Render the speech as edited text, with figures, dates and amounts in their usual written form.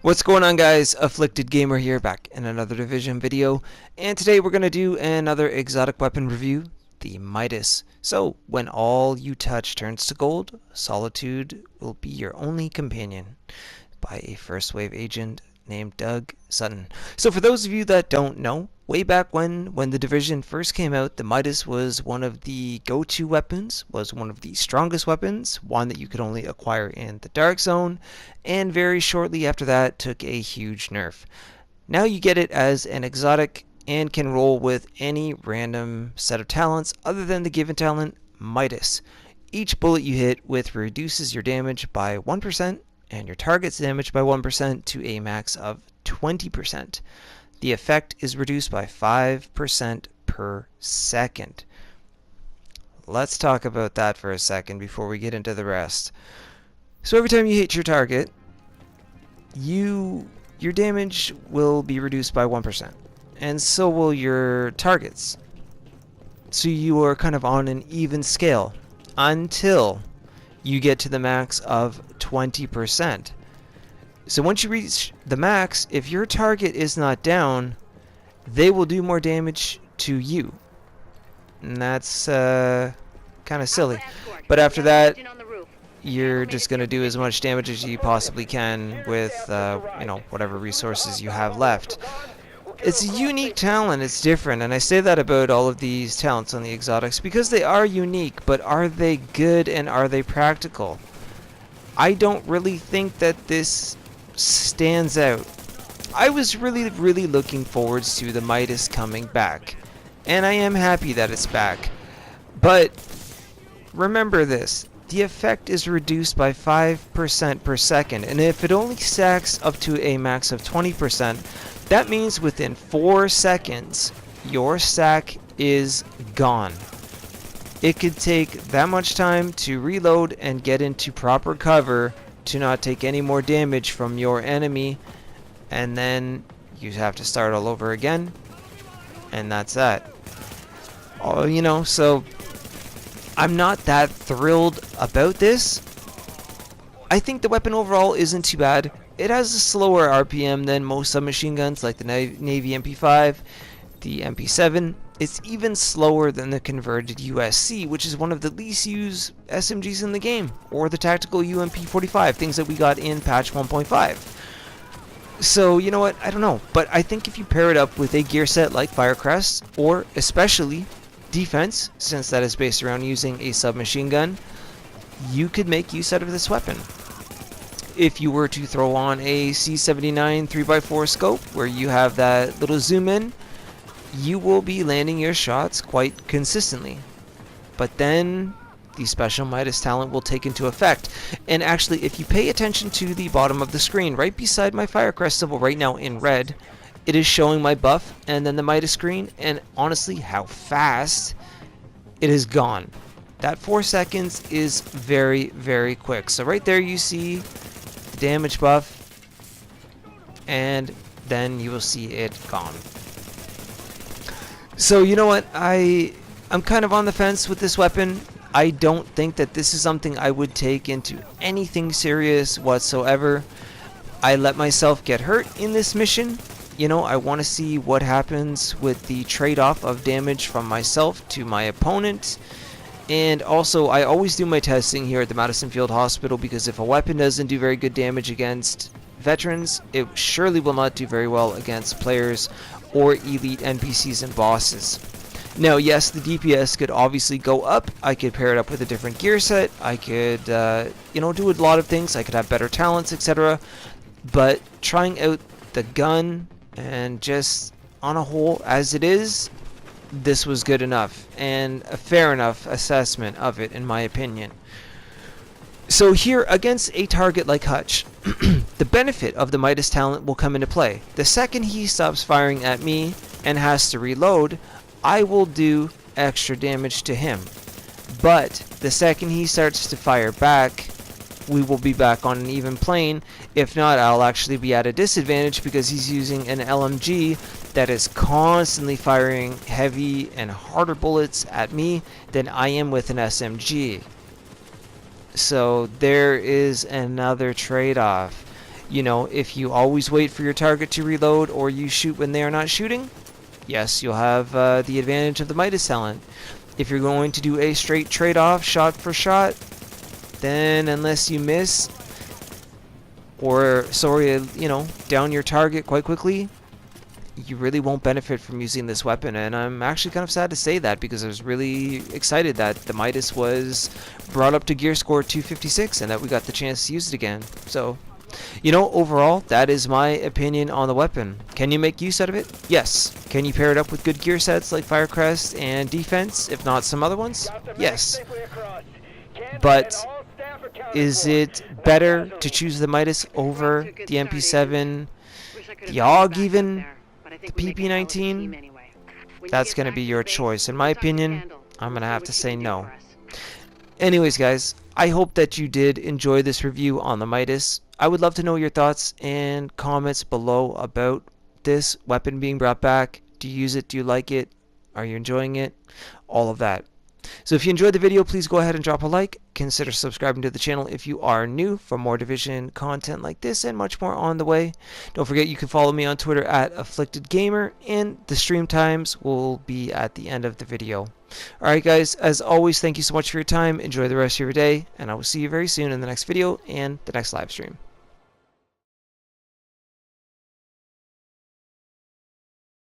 What's going on, guys? Afflicted Gamer here, back in another Division video, and today we're going to do another exotic weapon review, the Midas. So, when all you touch turns to gold, Solitude will be your only companion, by a first wave agent named Doug Sutton. So for those of you that don't know, way back when the Division first came out, the Midas was one of the go-to weapons, was one of the strongest weapons, one that you could only acquire in the Dark Zone, and very shortly after that took a huge nerf. Now you get it as an exotic and can roll with any random set of talents other than the given talent, Midas. Each bullet you hit with reduces your damage by 1%, and your target's damage by 1% to a max of 20%. The effect is reduced by 5% per second. Let's talk about that for a second before we get into the rest. So every time you hit your target, your damage will be reduced by 1%, and so will your targets. So you are kind of on an even scale until you get to the max of 20%. So once you reach the max, if your target is not down, they will do more damage to you. And that's kind of silly. But after that, you're just going to do as much damage as you possibly can with whatever resources you have left. It's a unique talent, it's different, and I say that about all of these talents on the exotics because they are unique, but are they good and are they practical? I don't really think that this stands out. I was really looking forwards to the Midas coming back, and I am happy that it's back. But remember this, the effect is reduced by 5% per second, and if it only stacks up to a max of 20%, that means within 4 seconds, your stack is gone. It could take that much time to reload and get into proper cover to not take any more damage from your enemy, and then you have to start all over again, and that's that. Oh, so I'm not that thrilled about this. I think the weapon overall isn't too bad. It has a slower RPM than most submachine guns like the Navy MP5, the MP7. It's even slower than the converted USC, which is one of the least used SMGs in the game, or the tactical UMP45, things that we got in patch 1.5. So, you know what, I don't know, but I think if you pair it up with a gear set like Firecrest, or especially defense, since that is based around using a submachine gun, you could make use out of this weapon. If you were to throw on a C79 3x4 scope where you have that little zoom in, you will be landing your shots quite consistently. But then the special Midas talent will take into effect. And actually, if you pay attention to the bottom of the screen, right beside my Firecrest symbol right now in red, it is showing my buff and then the Midas screen, and honestly how fast it is gone. That 4 seconds is very quick. So right there you see damage buff, and then you will see it gone. So you know what, I'm kind of on the fence with this weapon. I don't think that this is something I would take into anything serious whatsoever. I let myself get hurt in this mission. I want to see what happens with the trade-off of damage from myself to my opponent. And also, I always do my testing here at the Madison Field Hospital, because if a weapon doesn't do very good damage against veterans, it surely will not do very well against players or elite NPCs and bosses. Now, yes, the DPS could obviously go up. I could pair it up with a different gear set. I could, do a lot of things. I could have better talents, etc. But trying out the gun and just on a whole as it is, this was good enough and a fair enough assessment of it, in my opinion. So here, against a target like Hutch, the benefit of the Midas talent will come into play. The second he stops firing at me and has to reload, I will do extra damage to him. But the second he starts to fire back, we will be back on an even plane. If not, I'll actually be at a disadvantage because he's using an LMG that is constantly firing heavy and harder bullets at me than I am with an SMG. So there is another trade-off. You know, if you always wait for your target to reload or you shoot when they are not shooting, yes, you'll have the advantage of the Midas talent. If you're going to do a straight trade-off, shot for shot, then unless you miss or, down your target quite quickly, you really won't benefit from using this weapon. And I'm actually kind of sad to say that, because I was really excited that the Midas was brought up to gear score 256 and that we got the chance to use it again. So, overall, that is my opinion on the weapon. Can you make use out of it? Yes. Can you pair it up with good gear sets like Firecrest and Defense, if not some other ones? Yes. But is it better to choose the Midas over the MP7, the AUG even, the PP19? That's going to be your choice. In my opinion, I'm going to have to say no. Anyways, guys, I hope that you did enjoy this review on the Midas. I would love to know your thoughts and comments below about this weapon being brought back. Do you use it? Do you like it? Are you enjoying it? All of that. So if you enjoyed the video, please go ahead and drop a like. Consider subscribing to the channel if you are new for more Division content like this and much more on the way. Don't forget you can follow me on Twitter at AfflictedGamer, and the stream times will be at the end of the video. Alright guys, as always, thank you so much for your time. Enjoy the rest of your day, and I will see you very soon in the next video and the next live stream.